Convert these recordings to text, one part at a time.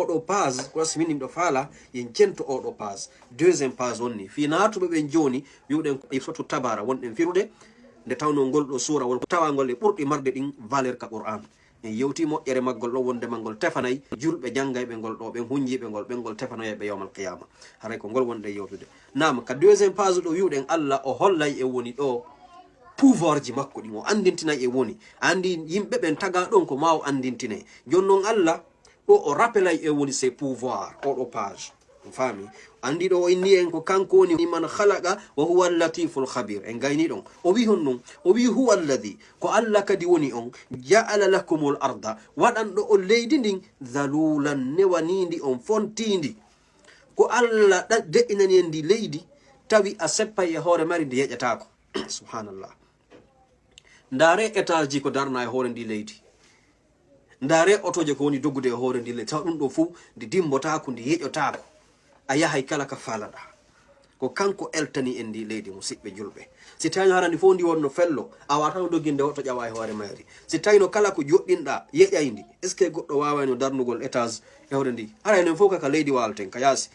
oɗo page ko asmini do fala yen jento oɗo page deuxième page onni fi natuɓe ɓe joni wiwɗen e sotu tabara wonɗen firude nde tawno ngol ɗo sura won tawa ngol e ɓurɗi marde ɗin valeur ka qur'an en yewti moƴƴere maggol ɗo wonde mangol tefanayi julɓe janggayɓe ngol ɗo ɓen hunjiɓe ngol ɓengol tefanoyeɓe yawmal qiyama haray ko ngol wonde yewtude nam ka deuxième page ɗo wiwɗen Allah o hollay e woni ɗo pouvoir ji makko ɗin o andintinay e woni andi yimɓe ɓen taga ɗon ko ma o andintine jonnon Allah ɗo o rappelay e woni ses pouvoir oɗo page fami andi ɗo o inni en ko kanko woni man khalaqa wa huwa al-latiful khabir en gayni ɗon o wi hon non o wi huwa alladhi ko Allah kadi woni on ja'ala lakumul arda waɗan ɗo o leydi ndin zalulan newanindi on fontindi ko Allah de'inani en ndi leydi tawi a seppay e hoore mari ndi yeƴatako subhanallah ndare étage ji ko darna e hoore ndi leydi ndare otoje ko woni doggude e hoore ndi leydi taw ɗum ɗo fuu ndi dimbotako ndi yeƴotako a yahay kala ka falaɗa ko kanko eltani en ndi leydi musidɓe julɓe si tawi harandi fof ndi wonno fello a wataw dogginde o to ƴawa e hoore mayri si tawino kala ko joɗɗinɗa yeƴay ndi est ce que goɗɗo wawano darnugol étage e hoore ndi ara enen fof kaka leydi walten ka yaasi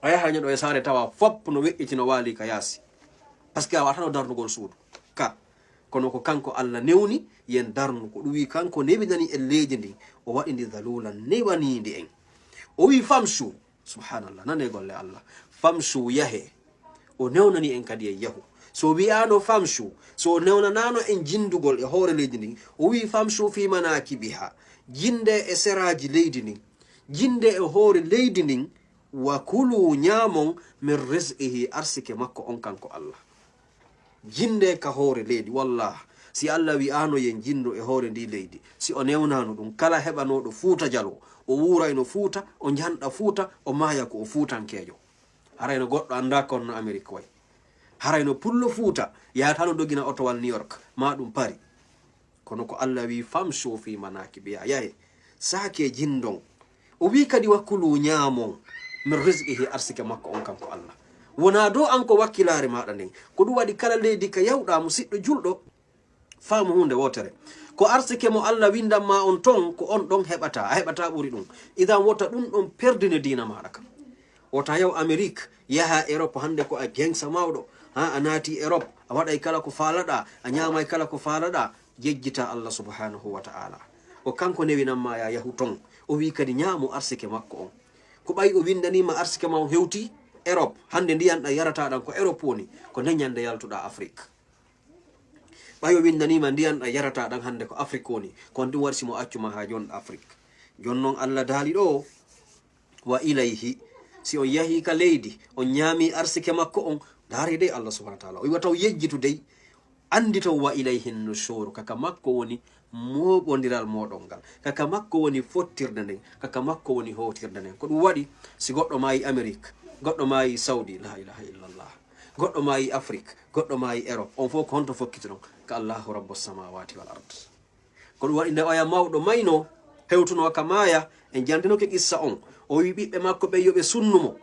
a yahay ñoɗo e saare tawa fop no weƴƴitino waali ka yaasi par ce que a watano darnugol suudu ka kono ko kanko Allah newni yen darnu ko ɗum wi kanko newinani en leydi ndi o waɗi ndi zalulan newanidi en o wi famsu subhanallah nane golle Allah famsu yahe o newnani en kadi e yahu so wi'ano famsu so newnanano en jindugol e hoore leydi ndi o wi famsu fi manakibiha jinde e seraji leydi ndi jinde e hoore leydi ndi wa kulu nyamon min rizqihi arsike makko on kanko Allah jinde ka hoore leydi wallah si Allah wi'ano yen jindo e hoore ndi leydi si o newnano ɗum kala heɓanoɗo fuuta jalo o wurayno fuuta o janɗa fuuta o maya ko o fuutankejo harayno goɗɗo anda konno Amérique way harayno pullo fuuta yatano dogina otowal New York ma ɗum pari kono ko Allah wi famsu fi manakibiha yahe sake jindon o wi kadi wakkulu nyamon min rizqihi arsike makko on kanko Allah wona do an ko wakkilare maɗa nden ko ɗum waɗi kala leydi ka yawɗa musidɗo julɗo faamu hunde wotere ko arsike mo Allah windanma on ton ko on ɗon heɓata a heɓata ɓuri ɗum idan wota ɗum ɗon perdine dina maɗa kam wota yaw Amérique yaha Europe hande ko a gengsa mawɗo ha a naati Europe a waɗay kala ko falaɗa a ñamay kala ko falaɗa jejjita Allah subhanahu wa ta'ala o kanko newinanma ya yahu ton o wi kadi ñaamu arsike makko on ko ɓay o windanima arsike ma on hewti Europe hande ndiyanɗa yarataɗan ko Europe woni ko neñande yaltuɗa Afrique ɓayo windanima ndiyanɗa yarataɗan hande ko Afrique woni kon ɗum waɗi simo accuma ha jonɗo Afrique jonnon Allah daali ɗo wa ilayhi si on yahi ka leydi on ñaami arsike makko on daari dey Allah subhanahu wa ta'ala o wiwa taw yejjitu dey andi taw wa ilayhi nushur kaka makko woni moɓodiral moɗon ngal kaka makko woni fottirde nden kaka makko woni howtirde nden ko ɗum waɗi si goɗɗo maayi Amérique goɗɗo maayi Saudi la ilaha illallah goɗɗo maayi Afrique goɗɗo maayi Europe on fof ko honto fokkiti ɗon ka Allahu rabbus samawati wal ard ko ɗum waɗi nde oya mawɗo mayno hewtuno ka maaya en jantinoke qissa on o wi ɓiɓɓe makko ɓe yoɓe sunnumo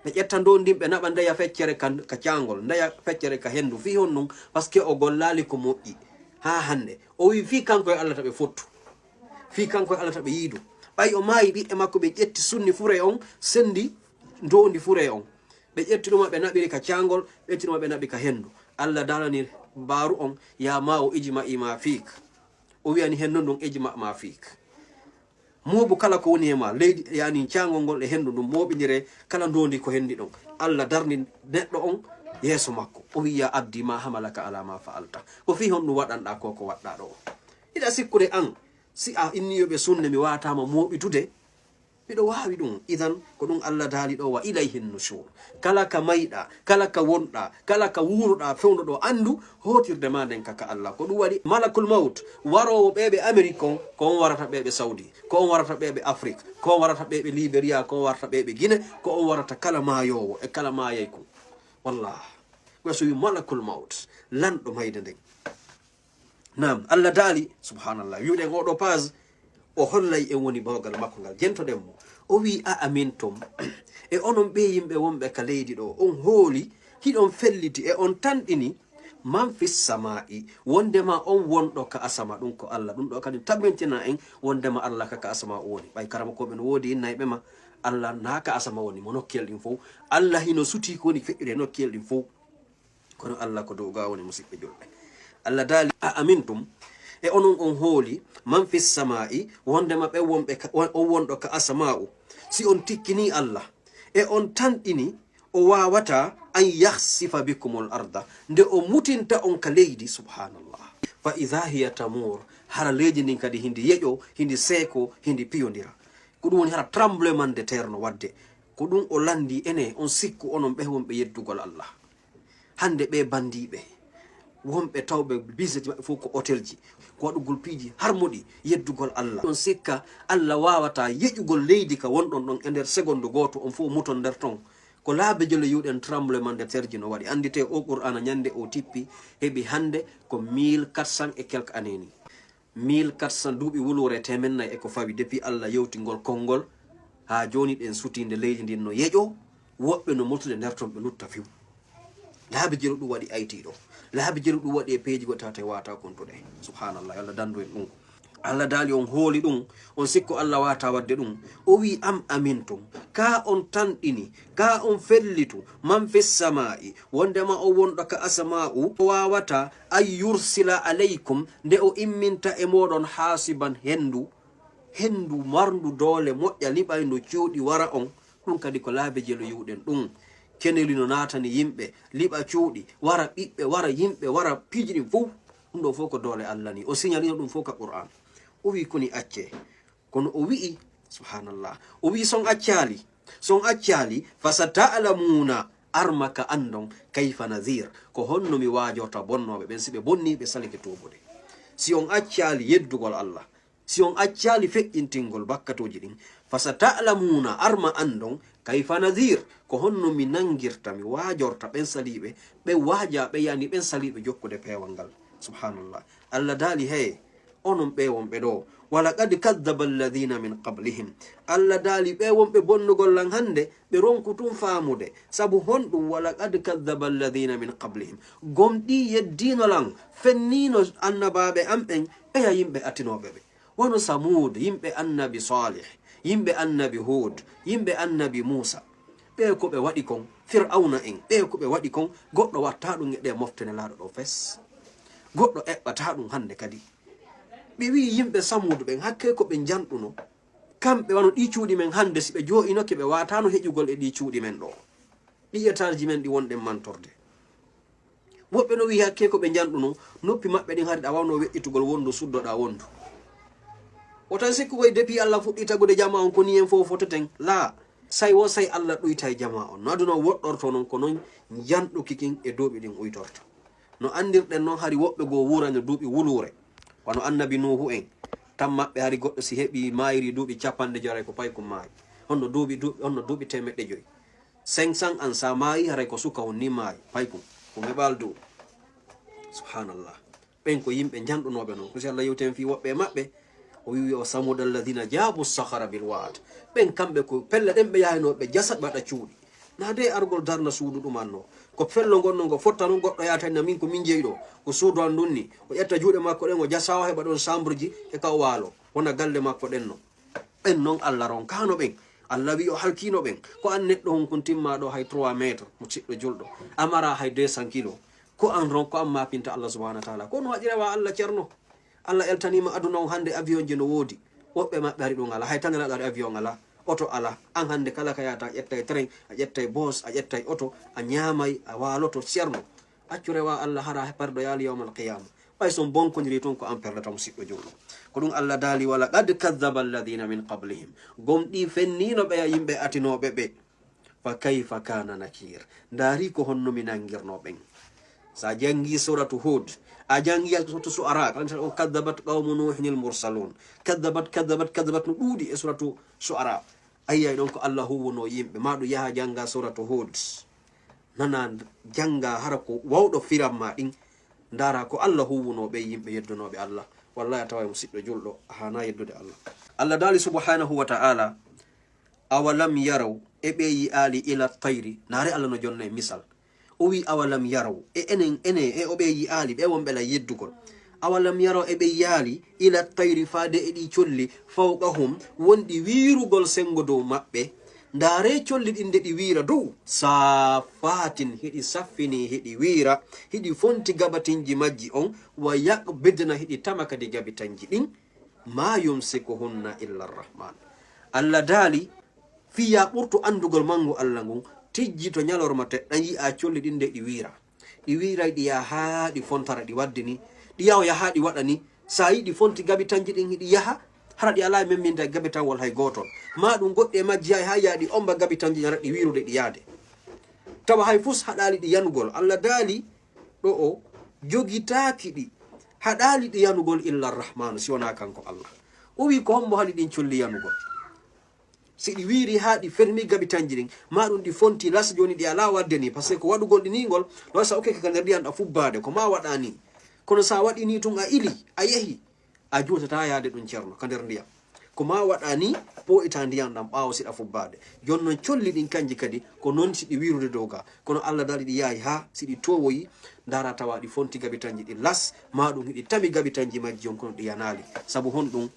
ɓe ƴetta ndondin ɓe naɓa ndeya feccere ka cangol ndeya feccere ka hendu fi hon nun par ce que o gollali ko moƴƴi ha hande o wi fi kanko e Allah taɓe fottu fi kanko e Allah taɓe yiidu ɓay o maayi ɓiɓɓe makko ɓe ƴetti sunni fure on sendi ndondi fure on ɓe ƴetti ɗuma ɓe naɓiri ka cangol ɓe ƴetti ɗuma ɓe naɓi ka hendu Allah dalani baru on ya ma o ijma ima fiik o wiyani hen non ɗum ijma ma fiik mobu kala ko woni e ma leydi yani cangol ngol e hendu ɗum moɓidire kala ndondi ko hendi ɗon Allah darni neɗɗo on yeeso makko o wiya abdi ma hamalaka ala ma fa'alta ko fi hon ɗum waɗanɗa ko ko waɗɗa ɗo ida sikkude an si a inniyoɓe sunne mi watama moɓitude miɗo wawi ɗum idan ko ɗum Allah daali ɗo wa ilayhin nushur kala ka mayɗa kala ka wonɗa kala ka wuruɗa fewno ɗo andu hotirde ma nden kaka Allah ko ɗum waɗi malakul maut warowo ɓeɓe Amérique on ko on warata ɓeɓe Saudi ko on warata ɓeɓe Afrique ko on warata ɓeɓe Libéria ko on warata ɓeɓe Guinée ko on warata kala mayowo e kala mayay ko wallah so wi malakul maut lanɗo mayde nden nam Allah daali subhanallah wiwɗen oɗo page o hollay en woni bawgal makko ngal jentoɗen mo o wi a amin tom e onon ɓe yimɓe wonɓe ka leydi ɗo on hooli hiɗon felliti e on tanɗini man fis sama'i wondema on wondo ka asama dum ko Allah dum do kadi tabbentina en wondema Allah ka asama woni bay karama ko ben wodi innaybe ma Allah naka asama woni mo nokkel din fo Allah hino suti ko ni fe'ire nokkel din fo kono Allah ko do ga woni musibbe jolbe Allah dali a amintum e onon on hooli man fis sama'i wondema be wonbe on wondo ka asama'u si on tikkini Allah e on tandini o wawata an yakhsifa bikumul arda nde o mutinta on ka leydi subhanallah fa idha hiya tamur hara leydi nin kadi hindi yejo hindi seko hindi piyondira ko dum woni hara tremblement de terre no wadde ko dum o landi ene on sikku onon be wonbe yeddugol Allah hande be bandibe wonbe tawbe business mabbe fu ko hotelji ko wadugol piiji harmodi yeddugol Allah on sikka Allah wawata yejugol leydi ka wondon don e nder seconde goto on fu muton der ton ko laabe jole yuden tremblement de terre no wadi andite o qur'ana nyande o tippi hebi hande ko 1400 et quelques années ni 1400 duubi wulore temenna e ko fawi depuis Allah yewtingol kongol ha joni den sutinde leydi din no yejo wobbe no mutude der ton be lutta fiw laabe jelo du wadi IT do laabe jelo du wadi e peji go tata wata kontude subhanallah Allah dando en dum Allah dali on hooli dum on sikko Allah wata wadde dum o wi am amintum ka on tandini ka on fellitu man fis sama'i wondema o wondo ka asma'u wawata ay yursila alaykum de o imminta e modon hasiban hendu marndu dole moƴƴa liɓayno cuuɗi wara on ɗum kadi ko laabe jelo yuɗen ɗum keneli no natani yimɓe liɓa cuuɗi wara ɓiɓɓe wara yimɓe wara piiji ɗin fof ɗum ɗo fof ko dole Allah ni o signalino ɗum fof ka Qur'an o wi koni acce kono o wi'i subhanallah o wi son accali fasata'lamuna armaka andon kayfa nadhir ko honno mi wajorta bonnoɓe ɓen siɓe bonni ɓe salike tobude si on accali yeddugol Allah si on accali feƴƴintingol bakkatoji ɗin fasata'lamuna arma andon kayfa nadhir ko honno mi nangirta mi wajorta ɓen saliɓe ɓe waja ɓe yani ɓen saliɓe jokkude pewal ngal subhanallah Allah dali hey onon ɓe wonɓe ɗo walaqad kaddaba alladhina min qablihim Allah dali ɓe wonɓe bonnugol lan hande ɓe ronkutum faamude sabu honɗum walaqad kaddaba alladhina min qablihim gomɗi yeddino lan fennino annabaɓe am ɓen ɓeya yimɓe atinoɓe ɓe wono samud yimɓe annabi salih yimɓe annabi hud yimɓe annabi musa ɓe ko ɓe waɗi kon fir'auna en ɓe ko ɓe waɗi kon goɗɗo watta ɗum e ɗe moftene laaɗo ɗo fes goɗɗo eɓɓata ɗum hande kadi ɓe wi yimɓe samudu ɓen hakke ko ɓe janɗuno kamɓe wano ɗi cuuɗi men hande si ɓe jo'inoke ɓe watano heƴugol e ɗi cuuɗi men ɗo ɗi etarji men ɗi wonɗen mantorde woɓɓe no wi hakke ko ɓe janɗuno noppi maɓɓe ɗin hari ɗa wawno weƴƴitugol wondu suddoɗa wondu o tan sikku koye depuis Allah fuɗɗitagude jama on koni en fof fototen la say wo say Allah ɗuyta e jama on no aduna woɗɗorto noon ko noon janɗuki kin e duuɓi ɗin uytorto no andirɗen noon hari woɓɓe goo wurano duuɓi wulure wano annabi nuhu en tan maɓɓe hari goɗɗo si heɓi mayri duuɓi 50 ko pay ko maayi honno duuɓi 500 500 an sa maayi haray ko suka on ni maayi pay ko heɓal du subhanallah ɓen ko yimɓe janɗunoɓe noon kosi Allah yewten fi woɓɓe maɓɓe o wi o samud alladhina jabu sahara bil wad ɓen kamɓe ko pelle ɗen ɓe yahinoɓe jasat ɓe waɗa cuuɗi na de argol darna suudu ɗumanno ko fello gonno ngo fotta non goɗɗo yatana min ko min jeeyiɗo ko suudu an dunni o ƴetta juuɗe makko ɗen o jasawa heɓa ɗon chambre ji e ka waalo wona galle makko ɗen no ɓen noon Allah ron kano ɓen Allah wi o halkino ɓen ko an neɗɗo hon kon timmaɗo hay 3 métre mo ciɗɗo julɗo amara hay 200 kilos ko an ron ko an mapinta Allah subhanahu wa ta'ala ko no waɗirewa Allah ceerno Allah eltanima aduna on hande avion je no woodi woɓɓe maɓɓe hari ɗum ala hay tangana ɗaɗo avion ala oto ala an hande kala ka yata a ƴettay train a ƴettay bus a ƴettay oto a ñamay a waloto ceerno accurewa Allah hara perdo yaali yawmal qiyama ɓay son bonkodiri toon ko an perdata musidɗo jumɗo ko ɗum Allah daali wala qad kaddaba alladhina min qablihim gomɗi fennino ɓeya yimɓe atinoɓe ɓe fa kayfa kana nakir ndaari ko honno mi nangirno ɓen sa jangi suratu hud a jangi suratu su'ara o kaddabat qawmu nuhin al mursalun kaddabat no ɗuuɗi e suratu su'ara ayyay ɗon ko Allah huwono yimɓe maɗu yaha janga suratu hud nana janga hara ko wawɗo firam ma ɗin ndara ko Allah huwonoɓe yimɓe yeddunoɓe Allah wallahi a tawa musidɗo julɗo hana yeddude Allah Allah dali subhanahu wa ta'ala awalam yaraw e ɓe yi ali ila tayri naare Allah no jonna e misal o wi awalam yaraw enen o ɓe yi'ali ɓe wonɓe la yeddugol awalam yaraw e ɓe yaali ila tayri faade e ɗi colli fawqahum wonɗi wiirugol sengo dow maɓɓe ndaare colli ɗin nde ɗi wiira dow safatin hiɗi saffini hiɗi wiira hiɗi fonti gabatinji majji on wa yaqbidna hiɗi tama kadi gabitanji ɗin ma yumsikuhunna illa rrahman allah daali fiya ɓurto andugol mangu allah ngun tijji to ñalorma teɗɗan yi'a colli ɗin nde ɗi wiira ɗi yaha ɗi fontara ɗi waddini ɗi yaha yaha ɗi waɗani sa yiɗi fonti gabitanji ɗin hiɗi yaha hara ɗi ala memminde gabitawol hay gotol ma ɗum goɗɗe majji hay ha yaɗi omba gabitanji ñara ɗi wirude ɗi yaade tawa hay fus haɗali ɗi yanugol allah daali ɗo o jogitaki ɗi haɗali ɗi yanugol illa rrahmanu si wona kanko allah o wi ko hombo haali ɗin colli yanugol si ɗi wiiri ha ɗi fermi gabitanji ɗin ma ɗum ɗi fonti las joni ɗi ala wadde ni par ce que ko waɗugol ɗi nigol ɗo sa okkeke ka nder ndiyan ɗa fubbade ko ma waɗa ni kono sa waɗi ni tun a ili a yehi a jutata yaade ɗum ceerno ka nder ndiyam ko ma waɗa ni ɓo'ita ndiyam ɗam ɓaawo siɗa fubbade joni noon colli ɗin kanji kadi ko noon siɗi wirude dow ga kono allah daali ɗi yaahi ha siɗi towoyi dara tawa ɗi fonti gabitanji ɗi las ma ɗum hiɗi tami gabitanji majji on kono ɗi yanali saabu hon ɗum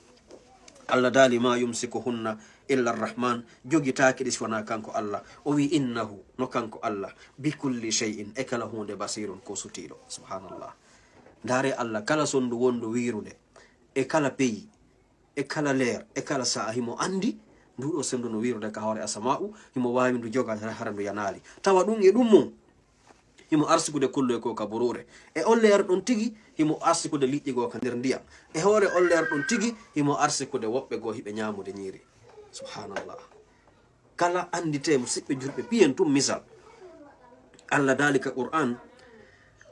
allah daali ma yumsikuhunna illa rrahman jogitaki ɗi siwana kanko allah o wi innahu no kanko allah bikulli shay'in e kala hunde basirun ko sutiɗo subhanallah ndaare allah kala sondu wondu wirude e kala peyi e kala leer e kala sa'a himo andi nduɗo sendu no wirude ka hoore asama'u himo wawi ndu joga hara ndu yanali tawa ɗum e ɗum mum himo arsikude kullu e ko ka burure e on leer ɗon tigi himo arsikude liƴƴi goo ka nder ndiyam e hoore on leer ɗon tigi himo arsikude woɓɓe goo hiɓe ñamude ñiiri subhanallah kala andite musidɓe julɓe piyen tum misal allah daali ka qur'an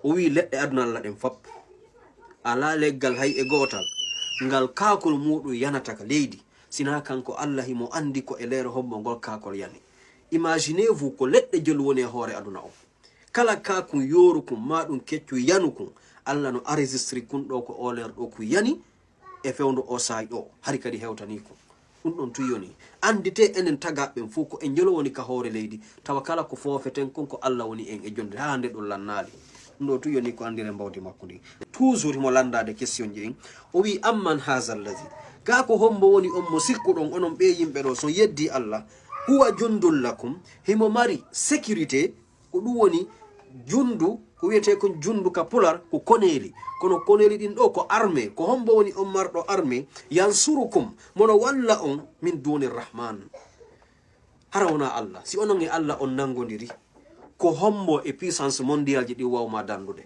o wi leɗɗe aduna allah ɗen fop ala leggal hay e gootal ngal kaakol muɗum yanata ka leydi sina kanko allah himo andi ko e leere hombo ngol kaakol yani imaginez vous ko leɗɗe jol woni e hoore aduna o kala kakum yorukum maɗum keccu yanukum allah no enregistre kun ɗo ko o leer ɗo ko yani e fewndo o saayi ɗo hari kadi hewtani kum ɗum ɗon tuyoni andite enen tagaɓɓen fof ko en jelo woni ka hoore leydi tawa kala ko foofeten kon ko allah woni en e jonde ha nde ɗum lannali ɗum ɗo tuyoni ko andire mbawdi makko ndi toujours himo landade question ji ɗin o wi amman hasal ladi ga ko hombo woni on mo sikkuɗon onon ɓe yimɓe ɗo so yeddi allah huwa jundul lakum himo mari sécurité ko ɗum woni jundu ko wiyete kon jundu ka pular ko koneli kono koneli ɗin ɗo ko armé ko hombo woni on marɗo armé yansurukum mono walla on min duni rrahman hara wona allah si onon e allah on nangodiri ko hombo e puissance mondial ji ɗi wawma dandude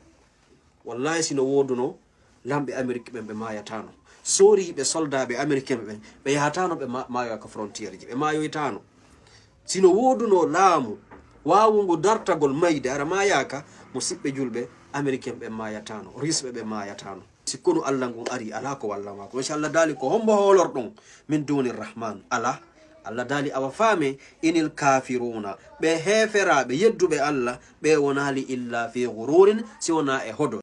wallahi sino woduno lamɓe amérique ɓen ɓe mayatano soriɓe soldat ɓe américain ɓen ɓe yahatano ɓe mayoya ka frontiére ji ɓe mayoytano sino woduno laamu wawugo dartagol mayde ara mayaka musidɓe julɓe américain ɓe mayatano risɓe ɓe mayatano sikkono allah ngun ari ala ko walla mako inchallah daali ko hombo holorɗon min duni rrahman ala allah daali awa faame inil kafiruna ɓe heferaɓe yedduɓe allah ɓe wonali illa fi gururin si wona e hodo